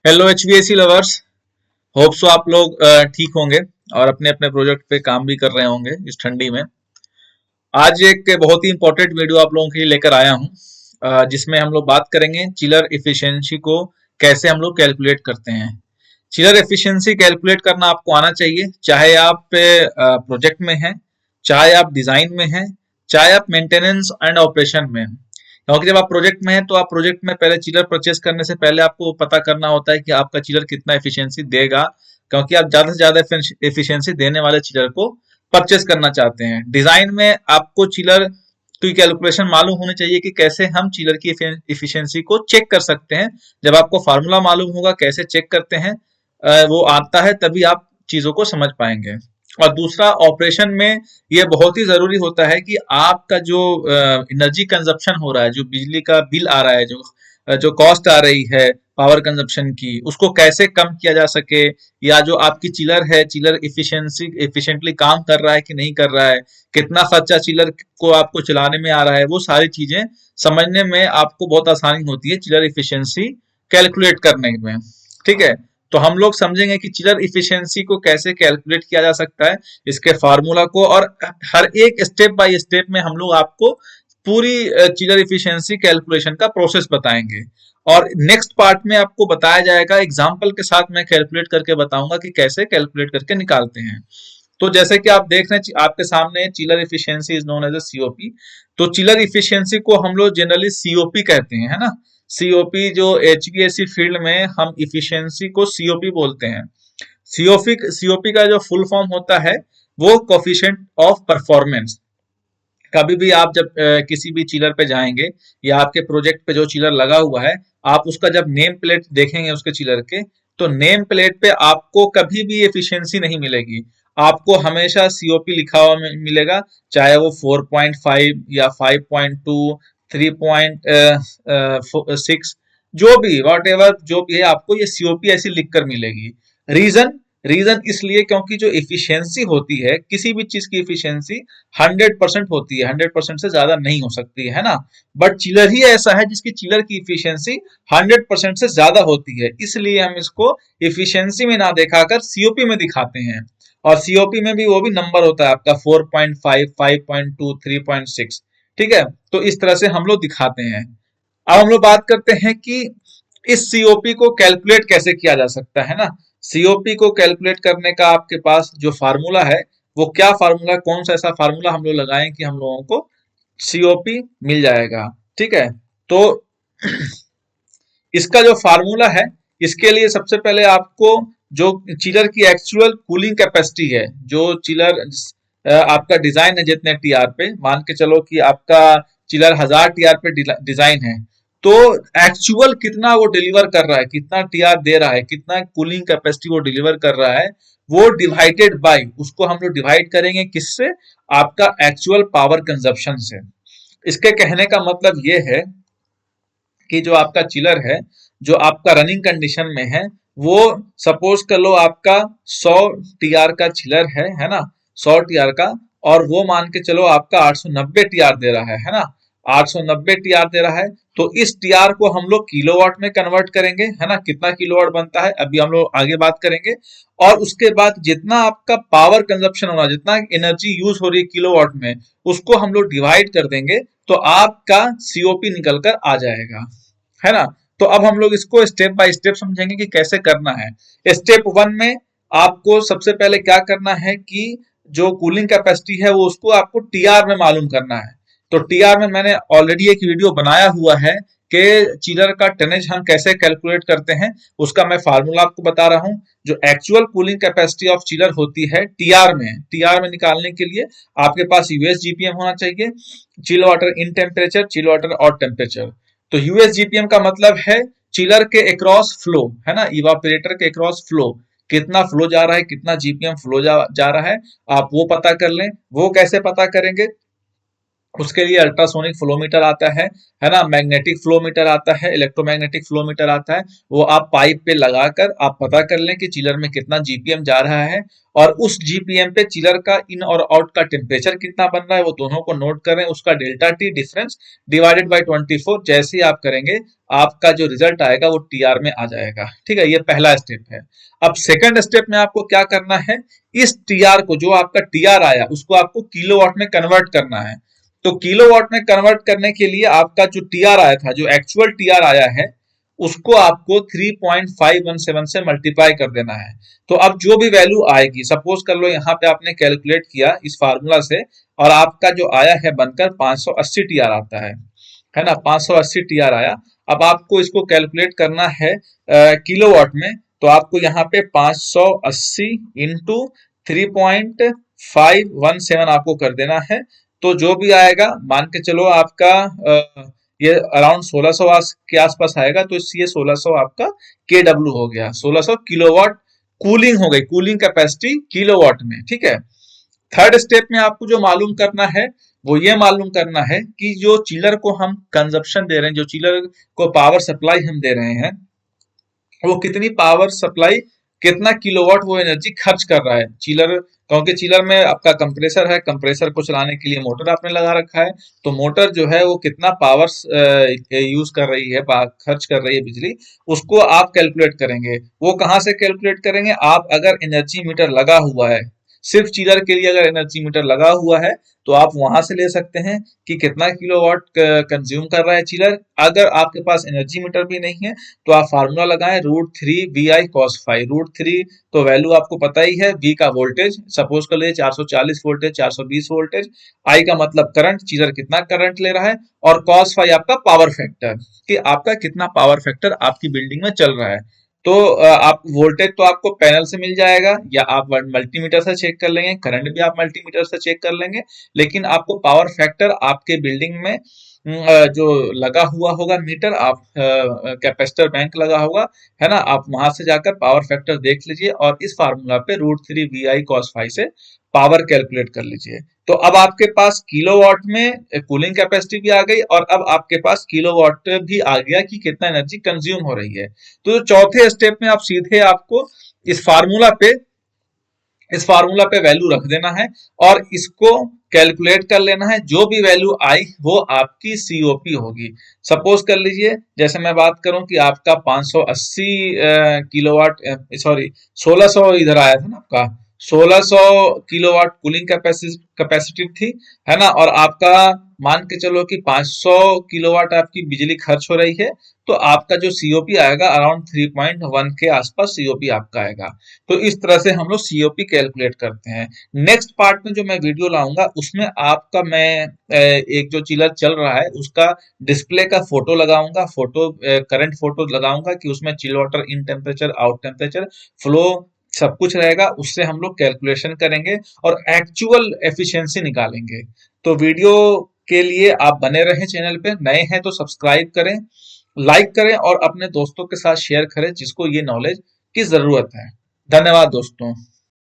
Hello HVAC lovers. Hope so आप लोग ठीक होंगे और अपने अपने प्रोजेक्ट पे काम भी कर रहे होंगे इस ठंडी में। आज एक बहुत ही इंपॉर्टेंट वीडियो आप लोगों के लिए लेकर आया हूँ, जिसमें हम लोग बात करेंगे चिलर इफिशिएंसी को कैसे हम लोग कैलकुलेट करते हैं। चिलर एफिशिएंसी कैलकुलेट करना आपको आना चाहिए, चाहे आप प्रोजेक्ट में हैं, चाहे आप डिजाइन में हैं, चाहे आप मेंटेनेंस एंड ऑपरेशन में हैं। क्योंकि जब आप प्रोजेक्ट में हैं तो आप प्रोजेक्ट में पहले चिलर परचेस करने से पहले आपको पता करना होता है कि आपका चिलर कितना एफिशिएंसी देगा, क्योंकि आप ज्यादा से ज्यादा एफिशिएंसी देने वाले चिलर को परचेस करना चाहते हैं। डिजाइन में आपको चिलर की कैलकुलेशन मालूम होनी चाहिए कि कैसे हम चिलर की एफिशिएंसी को चेक कर सकते हैं। जब आपको फार्मूला मालूम होगा कैसे चेक करते हैं, वो आता है, तभी आप चीजों को समझ पाएंगे। और दूसरा, ऑपरेशन में ये बहुत ही जरूरी होता है कि आपका जो एनर्जी कंजप्शन हो रहा है, जो बिजली का बिल आ रहा है, जो कॉस्ट आ रही है पावर कंजप्शन की, उसको कैसे कम किया जा सके, या जो आपकी चिलर है, चिलर एफिशिएंटली काम कर रहा है कि नहीं कर रहा है, कितना खर्चा चिलर को आपको चलाने में आ रहा है, वो सारी चीजें समझने में आपको बहुत आसानी होती है चिलर एफिशिएंसी कैलकुलेट करने में। ठीक है, तो हम लोग समझेंगे कि चिलर इफिशियंसी को कैसे कैलकुलेट किया जा सकता है, इसके फार्मूला को, और हर एक स्टेप बाय स्टेप में हम लोग आपको पूरी चिलर इफिशियंसी कैलकुलेशन का प्रोसेस बताएंगे। और नेक्स्ट पार्ट में आपको बताया जाएगा, एग्जाम्पल के साथ मैं कैलकुलेट करके बताऊंगा कि कैसे कैलकुलेट करके निकालते हैं। तो जैसे कि आप देख रहे हैं आपके सामने, chiller efficiency is known as a COP. तो चिलर इफिशियंसी को हम लोग जनरली सीओपी कहते हैं, है ना। सीओपी, जो एचवीएसी फील्ड में हम इफिशियंसी को सीओपी बोलते हैं। सीओपी का जो फुल फॉर्म होता है वो कोफिशिएंट ऑफ परफॉर्मेंस। कभी भी आप जब किसी भी चिलर पे जाएंगे या आपके प्रोजेक्ट पे जो चिलर लगा हुआ है, आप उसका जब नेम प्लेट देखेंगे उसके चिलर के, तो नेम प्लेट पे आपको कभी भी एफिशिएंसी नहीं मिलेगी। आपको हमेशा सीओपी लिखा हुआ मिलेगा, चाहे वो 4.5 या 5.2, 3.6, जो भी वॉट एवर जो भी है, आपको ये सीओपी ऐसी लिखकर मिलेगी। रीजन रीजन इसलिए क्योंकि जो एफिशिएंसी होती है, किसी भी चीज की एफिशिएंसी 100% होती है, 100% से ज्यादा नहीं हो सकती है ना। बट चिलर ही ऐसा है जिसकी चिलर की इफिशियंसी 100% से ज्यादा होती है, इसलिए हम इसको इफिशियंसी में ना दिखाकर सीओपी में दिखाते हैं। और सीओपी में भी वो भी नंबर होता है आपका 4.5, 5.2, 3.6। ठीक है, तो इस तरह से हम लोग दिखाते हैं। अब हम लोग बात करते हैं कि इस सीओपी को कैलकुलेट कैसे किया जा सकता है ना। सीओपी को कैलकुलेट करने का आपके पास जो फार्मूला है, वो क्या फार्मूला, कौन सा ऐसा फार्मूला हम लोग लगाएं कि हम लोगों को सीओपी मिल जाएगा। ठीक है, तो इसका जो फार्मूला है, इसके लिए सबसे पहले आपको जो चिलर की एक्चुअल कूलिंग कैपेसिटी है, जो चिलर आपका डिजाइन है, जितने टीआर पे मान के चलो कि आपका चिलर 1000 टीआर पे डिजाइन है, तो एक्चुअल कितना वो डिलीवर कर रहा है, कितना टीआर दे रहा है, कितना कूलिंग कैपेसिटी वो डिलीवर कर रहा है, वो डिवाइडेड बाय, उसको हम लोग डिवाइड करेंगे किससे, आपका एक्चुअल पावर कंजप्शन से। इसके कहने का मतलब ये है कि जो आपका चिलर है, जो आपका रनिंग कंडीशन में है, वो सपोज कर लो आपका 100 टीआर का चिलर है ना, 100 टीआर का, और वो मान के चलो आपका 890 टीआर दे रहा है ना, 890 टीआर दे रहा है। तो इस टीआर को हम लोग किलोवाट में कन्वर्ट करेंगे, है ना, कितना किलोवाट बनता है अभी हम लोग आगे बात करेंगे। और उसके बाद जितना आपका पावर कंजप्शन होना, जितना एनर्जी यूज हो रही है किलोवाट में, उसको हम लोग डिवाइड कर देंगे, तो आपका सीओपी निकल कर आ जाएगा, है ना। तो अब हम लोग इसको स्टेप बाय स्टेप समझेंगे कि कैसे करना है। स्टेप वन में आपको सबसे पहले क्या करना है कि जो कूलिंग कैपेसिटी है वो उसको आपको टीआर में मालूम करना है। तो टीआर में मैंने ऑलरेडी एक वीडियो बनाया हुआ है कि चिलर का टनेज हम कैसे कैलकुलेट करते हैं, उसका मैं फार्मूला आपको बता रहा हूं। जो actual cooling capacity of chiller होती है टीआर में निकालने के लिए आपके पास यूएस जीपीएम होना चाहिए, chill water in temperature, chill water out temperature. तो यूएस जीपीएम का मतलब है चिलर के अक्रॉस फ्लो, है ना, इवापोरेटर के अक्रॉस फ्लो, कितना फ्लो जा रहा है, कितना जीपीएम फ्लो जा रहा है, आप वो पता कर लें। वो कैसे पता करेंगे, उसके लिए अल्ट्रासोनिक फ्लोमीटर आता है ना, मैग्नेटिक फ्लोमीटर आता है, इलेक्ट्रोमैग्नेटिक फ्लोमीटर आता है। वो आप पाइप पे लगाकर आप पता कर लें कि चिलर में कितना जीपीएम जा रहा है, और उस जीपीएम पे चिलर का इन और आउट का टेम्परेचर कितना बन रहा है वो दोनों को नोट करें। उसका delta T difference divided by 24 जैसे ही आप करेंगे आपका जो रिजल्ट आएगा वो टीआर में आ जाएगा। ठीक है, ये पहला स्टेप है। अब सेकंड स्टेप में आपको क्या करना है, इस टीआर को, जो आपका टीआर आया उसको आपको किलोवाट में कन्वर्ट करना है। तो किलोवाट में कन्वर्ट करने के लिए आपका जो टीआर आया था, जो एक्चुअल टीआर आया है, उसको आपको 3.517 से मल्टीप्लाई कर देना है। तो अब जो भी वैल्यू आएगी, सपोज कर लो यहाँ पे आपने कैलकुलेट किया इस फार्मूला से, और आपका जो आया है बनकर 580 टीआर आता है ना, 580 टीआर आया। अब आपको इसको कैलकुलेट करना है किलोवाट में, तो आपको यहाँ पे 580 इंटू 3.517 आपको कर देना है। तो जो भी आएगा मान के चलो आपका ये अराउंड 1600 के आसपास आएगा। तो ये 1600 आपका के डब्ल्यू हो गया, 1600 किलोवाट कूलिंग हो गई, कूलिंग कैपेसिटी किलोवाट में। ठीक है, थर्ड स्टेप में आपको जो मालूम करना है वो ये मालूम करना है कि जो चिलर को हम कंजप्शन दे रहे हैं, जो चिलर को पावर सप्लाई हम दे रहे हैं, वो कितनी पावर सप्लाई, कितना किलोवाट वो एनर्जी खर्च कर रहा है चिलर। क्योंकि चिलर में आपका कंप्रेसर है, कंप्रेसर को चलाने के लिए मोटर आपने लगा रखा है, तो मोटर जो है वो कितना पावर यूज कर रही है, खर्च कर रही है बिजली, उसको आप कैलकुलेट करेंगे। वो कहाँ से कैलकुलेट करेंगे, आप अगर एनर्जी मीटर लगा हुआ है, सिर्फ चिलर के लिए अगर एनर्जी मीटर लगा हुआ है, तो आप वहां से ले सकते हैं कि कितना किलोवाट कंज्यूम कर रहा है चिलर। अगर आपके पास एनर्जी मीटर भी नहीं है तो आप फार्मूला लगाएं √3 VI cos φ। √3 तो वैल्यू आपको पता ही है, V का वोल्टेज, सपोज कर लीजिए 440 वोल्टेज, 420 वोल्टेज, I का मतलब करंट, चिलर कितना करंट ले रहा है, और cos φ आपका पावर फैक्टर, कि आपका कितना पावर फैक्टर आपकी बिल्डिंग में चल रहा है। तो आप वोल्टेज तो आपको पैनल से मिल जाएगा, या आप मल्टीमीटर से चेक कर लेंगे, करंट भी आप मल्टीमीटर से चेक कर लेंगे, लेकिन आपको पावर फैक्टर आपके बिल्डिंग में जो लगा हुआ होगा मीटर, आप कैपेसिटर बैंक लगा होगा, है ना, आप वहां से जाकर पावर फैक्टर देख लीजिए और इस फार्मूला पे √3 VI cos φ से पावर कैलकुलेट कर लीजिए। तो अब आपके पास किलोवाट में कूलिंग कैपेसिटी भी आ गई, और अब आपके पास किलोवाट भी आ गया कि कितना एनर्जी कंज्यूम हो रही है। तो चौथे स्टेप में आप सीधे आपको इस फार्मूला पे इस फार्मूला पे वैल्यू रख देना है, और इसको कैलकुलेट कर लेना है। जो भी वैल्यू आई वो आपकी सीओपी होगी। सपोज कर लीजिए, जैसे मैं बात करूं कि आपका 580 किलोवाट, सॉरी 1600 इधर आया था ना आपका, 1600 किलोवाट कूलिंग कैपेसिटी थी, है ना, और आपका मान के चलो कि 500 किलोवाट आपकी बिजली खर्च हो रही है, तो आपका जो सीओपी आएगा अराउंड 3.1 के आसपास सीओपी आपका आएगा। तो इस तरह से हम लोग सीओपी कैलकुलेट करते हैं। नेक्स्ट पार्ट में जो मैं वीडियो लाऊंगा उसमें आपका मैं एक जो चिलर चल रहा है उसका डिस्प्ले का फोटो लगाऊंगा, फोटो करंट फोटो लगाऊंगा कि उसमें chill water in temperature, out temperature, flow सब कुछ रहेगा। उससे हम लोग कैलकुलेशन करेंगे और एक्चुअल एफिशिएंसी निकालेंगे। तो वीडियो के लिए आप बने रहें, चैनल पे नए हैं तो सब्सक्राइब करें, लाइक करें और अपने दोस्तों के साथ शेयर करें जिसको ये नॉलेज की जरूरत है। धन्यवाद दोस्तों।